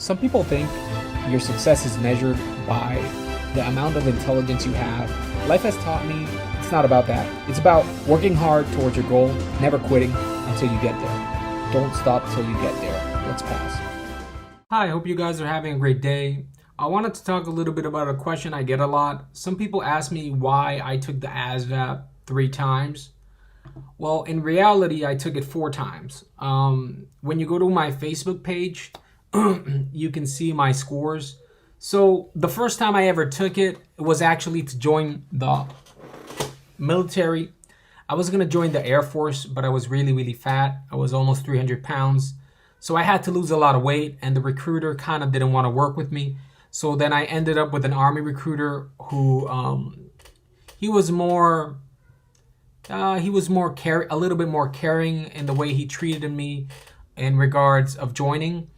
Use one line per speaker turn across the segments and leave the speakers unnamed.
Some people think your success is measured by the amount of intelligence you have. Life has taught me it's not about that. It's about working hard towards your goal, never quitting until you get there. Don't stop till you get there. Let's pass.
Hi, I hope you guys are having a great day. I wanted to talk a little bit about a question I get a lot. Some people ask me why I took the ASVAB 3 times. Well, in reality, I took it 4 times. When you go to my Facebook page, you can see my scores. So the first time I ever took it was actually to join the military. I was going to join the Air Force, but I was really fat. I was almost 300 pounds. So I had to lose a lot of weight, and the recruiter kind of didn't want to work with me. So then I ended up with an Army recruiter who he was a little bit more caring in the way he treated me in regards of joining.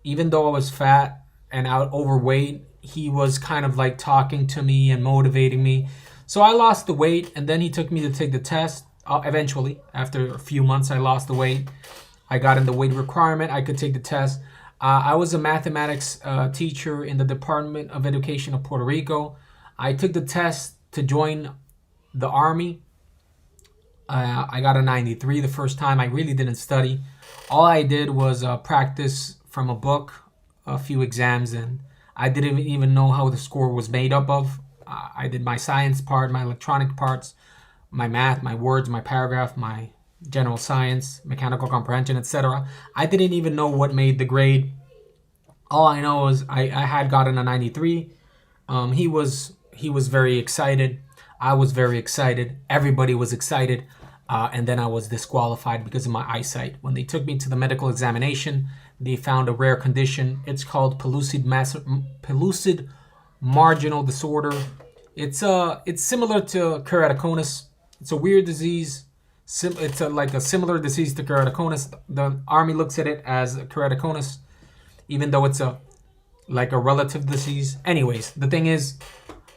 Even though I was fat and overweight, he was kind of like talking to me and motivating me. So I lost the weight, and then he took me to take the test. Eventually, after a few months, I lost the weight. I got in the weight requirement. I could take the test. I was a mathematics teacher in the Department of Education of Puerto Rico. I took the test to join the Army. I got a 93 the first time. I really didn't study. All I did was practice from a book, a few exams, and I didn't even know how the score was made up of. I did my science part, my electronic parts, my math, my words, my paragraph, my general science, mechanical comprehension, etc. I didn't even know what made the grade. All I know is I had gotten a 93. He was very excited. I was very excited. Everybody was excited. And then I was disqualified because of my eyesight. When they took me to the medical examination, they found a rare condition. It's called pellucid marginal disorder. It's similar to keratoconus. It's a weird disease. It's like a similar disease to keratoconus. The Army looks at it as keratoconus, even though it's like a relative disease. Anyways, the thing is,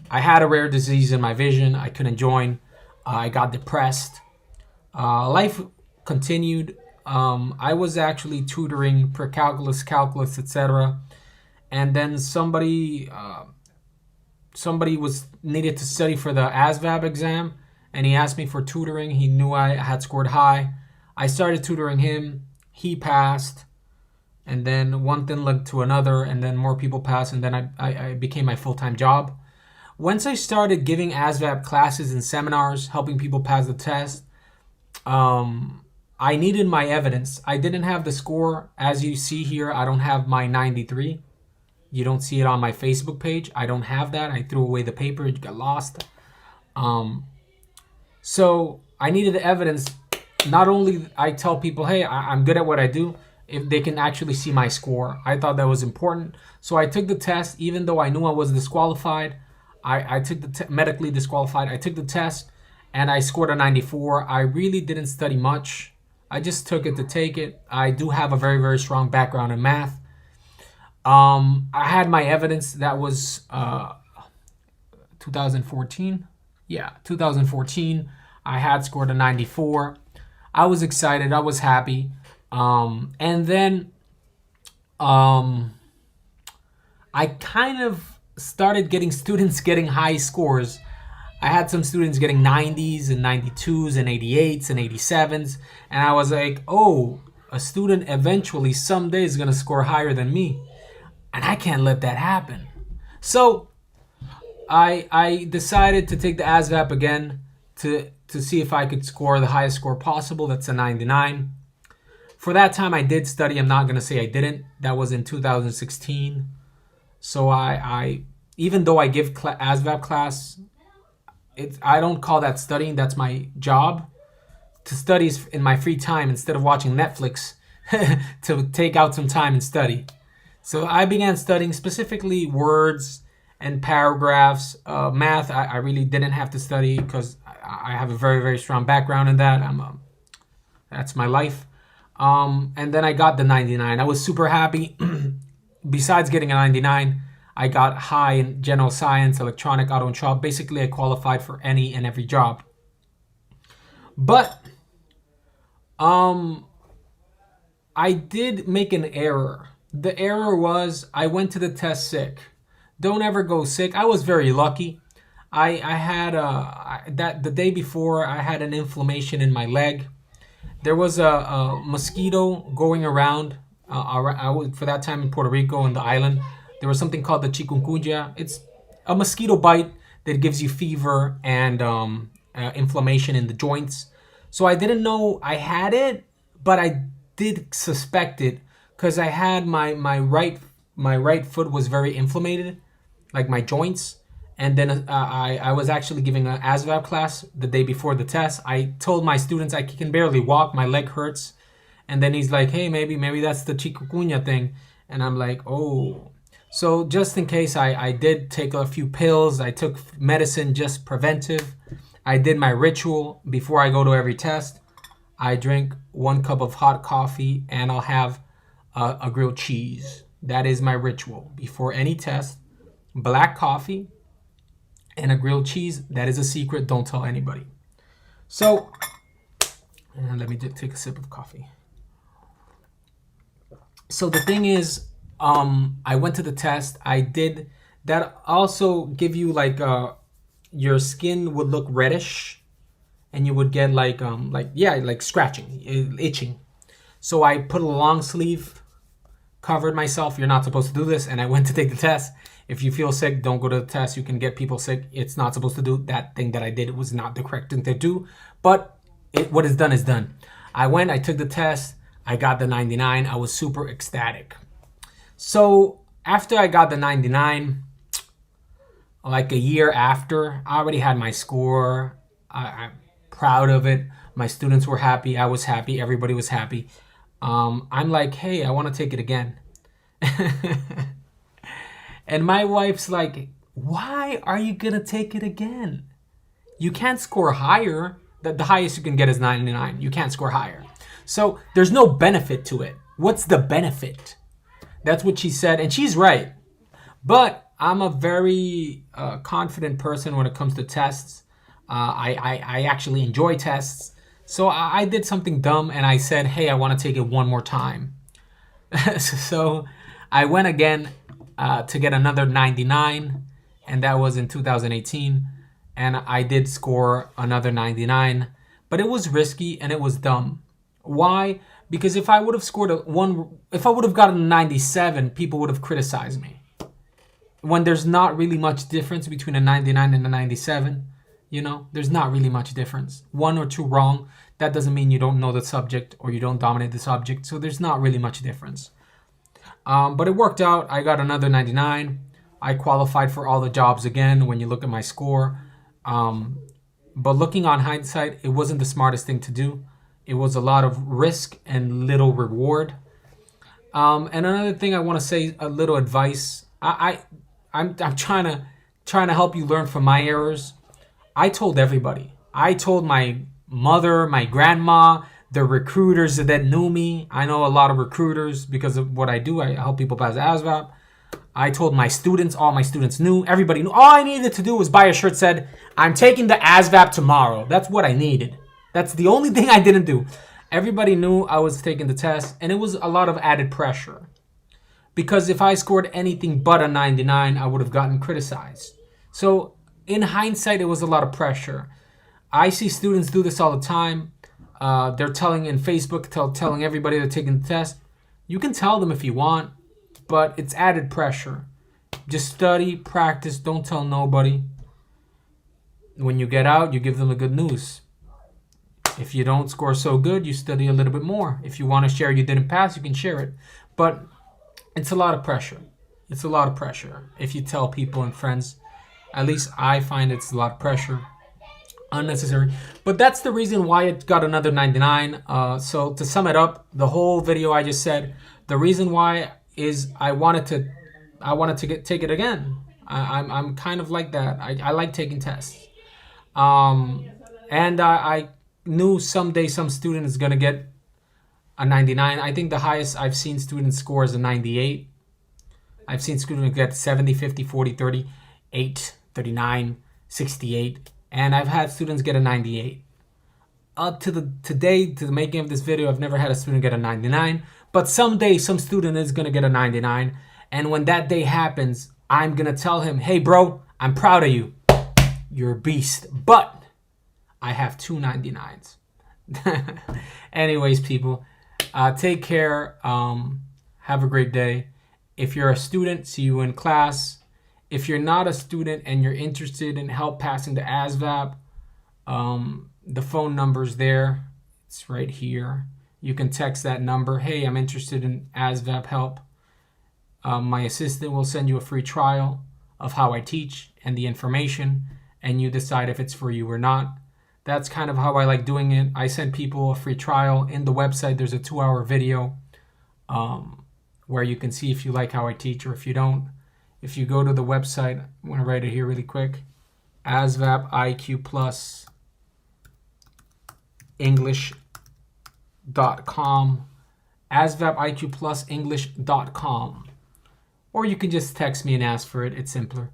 I had a rare disease in my vision. I couldn't join. I got depressed. Life continued. I was actually tutoring pre-calculus, calculus, etc. And then somebody was needed to study for the ASVAB exam, and he asked me for tutoring. He knew I had scored high. I started tutoring him. He passed, and then one thing led to another, and then more people passed, and then I became my full-time job. Once I started giving ASVAB classes and seminars, helping people pass the test, I needed my evidence. I didn't have the score. As you see here, I don't have my 93. You don't see it on my Facebook page. I don't have that. I threw away the paper. It got lost. So I needed the evidence. Not only I tell people, hey, I'm good at what I do, if they can actually see my score. I thought that was important. So I took the test, even though I knew I was disqualified. I took the medically disqualified. I took the test, and I scored a 94. I really didn't study much. I just took it to take it. I do have a very strong background in math. I had my evidence. That was 2014. Yeah, 2014. I had scored a 94. I was excited. I was happy. And then I kind of started getting students getting high scores. I had some students getting 90s and 92s and 88s and 87s. And I was like, oh, a student eventually someday is going to score higher than me. And I can't let that happen. So I decided to take the ASVAB again to see if I could score the highest score possible. That's a 99. For that time, I did study. I'm not going to say I didn't. That was in 2016. So I even though I give ASVAB class, I don't call that studying. That's my job. To study is in my free time instead of watching Netflix, to take out some time and study. So I began studying specifically words and paragraphs. Math, I really didn't have to study because I have a very strong background in that. That's my life. And then I got the 99. I was super happy. Besides getting a 99, I got high in general science, electronic, auto and shop. Basically, I qualified for any and every job. But I did make an error. The error was I went to the test sick. Don't ever go sick. I was very lucky. I had that the day before I had an inflammation in my leg. There was a mosquito going around. I was for that time in Puerto Rico on the island. There was something called the chikungunya. It's a mosquito bite that gives you fever and inflammation in the joints. So I didn't know I had it, but I did suspect it because I had my right foot was very inflamed, like my joints. And then I was actually giving an ASVAB class the day before the test. I told my students I can barely walk, my leg hurts. And then he's like, hey, maybe that's the chikungunya thing. And I'm like, oh. So just in case, I did take a few pills. I took medicine just preventive. I did my ritual before I go to every test. I drink 1 cup of hot coffee and I'll have a grilled cheese. That is my ritual before any test. Black coffee and a grilled cheese. That is a secret. Don't tell anybody. So, let me take a sip of coffee. So the thing is, I went to the test. I did that. Also give you like your skin would look reddish, and you would get like scratching, itching. So I put a long sleeve, covered myself. You're not supposed to do this, and I went to take the test. If you feel sick, don't go to the test. You can get people sick. It's not supposed to do that thing that I did. It was not the correct thing to do, but what is done is done. I went, I took the test. I got the 99. I was super ecstatic. So after I got the 99, like a year after, I already had my score. I'm proud of it. My students were happy. I was happy. Everybody was happy. I'm like, hey, I want to take it again. And my wife's like, why are you going to take it again? You can't score higher. The highest you can get is 99. You can't score higher. So there's no benefit to it. What's the benefit? That's what she said. And she's right. But I'm a very confident person when it comes to tests. I actually enjoy tests. So I did something dumb and I said, hey, I want to take it one more time. So I went again to get another 99. And that was in 2018. And I did score another 99. But it was risky and it was dumb. Why? Because if I would have scored if I would have gotten a 97, people would have criticized me. When there's not really much difference between a 99 and a 97, there's not really much difference. 1 or 2 wrong, that doesn't mean you don't know the subject or you don't dominate the subject. So there's not really much difference. But it worked out. I got another 99. I qualified for all the jobs again when you look at my score. But looking on hindsight, it wasn't the smartest thing to do. It was a lot of risk and little reward. And another thing I want to say, a little advice. I'm trying to help you learn from my errors. I told everybody. I told my mother, my grandma, the recruiters that knew me. I know a lot of recruiters because of what I do. I help people pass ASVAB. I told my students. All my students knew. Everybody knew. All I needed to do was buy a shirt that said, I'm taking the ASVAB tomorrow. That's what I needed. That's the only thing I didn't do. Everybody knew I was taking the test, and it was a lot of added pressure. Because if I scored anything but a 99, I would have gotten criticized. So in hindsight, it was a lot of pressure. I see students do this all the time. They're telling in Facebook, telling everybody they're taking the test. You can tell them if you want, but it's added pressure. Just study, practice, don't tell nobody. When you get out, you give them the good news. If you don't score so good, you study a little bit more. If you want to share you didn't pass, you can share it. But it's a lot of pressure. It's a lot of pressure. If you tell people and friends, at least I find it's a lot of pressure. Unnecessary. But that's the reason why it got another 99. So to sum it up, the whole video I just said, the reason why is I wanted to take it again. I'm kind of like that. I like taking tests. And I knew someday some student is going to get a 99. I think the highest I've seen students score is a 98. I've seen students get 70, 50, 40, 30, 8, 39, 68. And I've had students get a 98. Up to the making of this video, I've never had a student get a 99. But someday some student is going to get a 99. And when that day happens, I'm going to tell him, hey, bro, I'm proud of you. You're a beast. But I have 2 99s. Anyways, people, take care. Have a great day. If you're a student, see you in class. If you're not a student and you're interested in help passing the ASVAB, the phone number's there. It's right here. You can text that number. Hey, I'm interested in ASVAB help. My assistant will send you a free trial of how I teach and the information, and you decide if it's for you or not. That's kind of how I like doing it. I send people a free trial. In the website, there's a 2-hour video where you can see if you like how I teach or if you don't. If you go to the website, I'm going to write it here really quick. ASVAB IQ Plus English.com. ASVAB IQ Plus English.com. Or you can just text me and ask for it. It's simpler.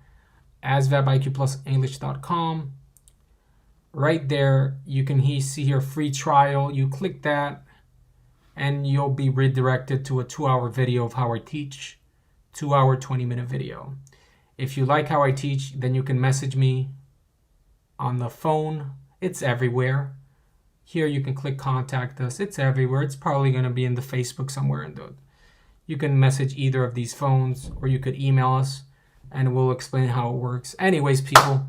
ASVAB IQ Plus English.com. Right there, you can see here free trial. You click that and you'll be redirected to a 2-hour video of how I teach. 2-hour, 20-minute video. If you like how I teach, then you can message me on the phone. It's everywhere. Here you can click contact us. It's everywhere. It's probably going to be in the Facebook somewhere. You can message either of these phones, or you could email us and we'll explain how it works. Anyways, people,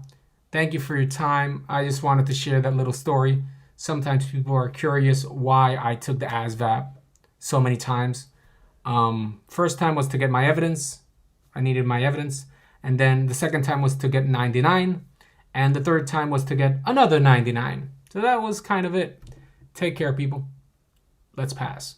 thank you for your time. I just wanted to share that little story. Sometimes people are curious why I took the ASVAB so many times. First time was to get my evidence. I needed my evidence. And then the second time was to get 99. And the third time was to get another 99. So that was kind of it. Take care, people. Let's pass.